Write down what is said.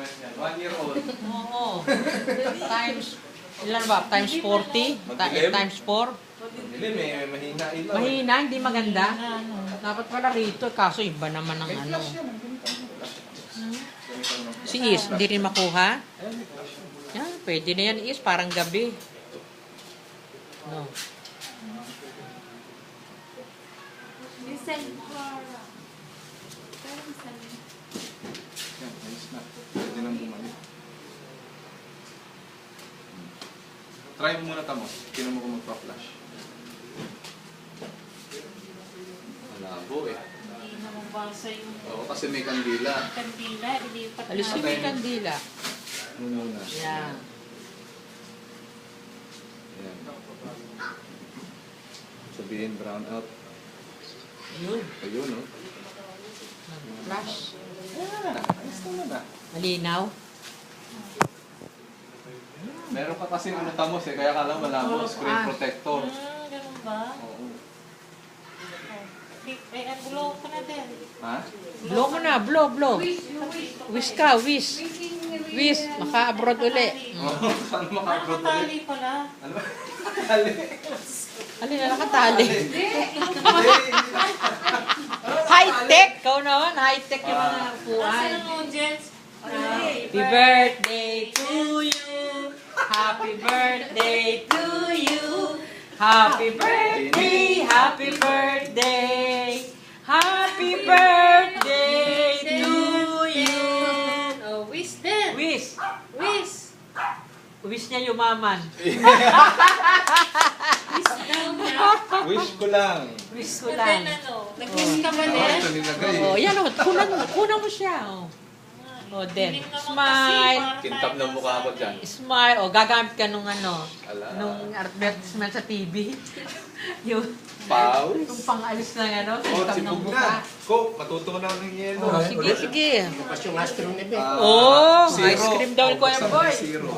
comment niyan. 1 year old. Oo. Times, ilan ba? Times 40? Times 4? Dilim eh, mahina ilaw. Mahina, hindi maganda. Dapat pala rito, kaso iba naman ang ano. Si Is, hindi rin makuha? Yan, pwede na yan Is, parang gabi. No. Listen for... Yan, ayos na. Pwede nang bumalik. Try mo muna tamo. Tinan mo kung magpa-flash. Malabo eh. Hindi na mabasa yung Oo, kasi may kandila. kandila. Ilipat na. Alisin mo yung kandila. Ano muna? Yan. Yan. Sabihin brown out. Yun. Ayun, no? Flash. Ayan, ayos naman na. Malinaw. Meron ka kasi ano tamos eh, kaya kala malabo, screen protector. Ganun ba? Oo. Ay, blow ko na din. Ha? Blow mo na, blow. Wish ka, wish. Wish, maka-abroad uli. Oo, saan maka-upload ulit? Nakatali pala. Ano ba? Nakatali. Alin na nakatali. High-tech! Ikaw naman, high-tech yung mga upuan. Nasaan ang audience? Happy birthday to you. Happy birthday to you. Happy birthday, happy birthday. Happy birthday to you. Oh, wish din. Wish. Wish. Wish niya yumaman. Wish daw niya. Wish ko lang. Wish ko Then lang. ano, nag-wish ka ba Oo, din? ito nilagay. Oh, yan o. Kunan mo siya. Oh, then. Dilim naman Smile. kasi, Kintab ng mukha ko dyan. Smile. O, gagamit ka nung ano. Ala. Nung advertisement sa TV. yung Pause. pang-alis ng ano. Oh, Kintab ng sipog mukha. na. Ko, matutunaw ng yelo. Oh, sige, sige. Bukas yung astro ni Beth. Oh, Zero. ice cream daw ni Kuya Buksan mo Boy. yung zero.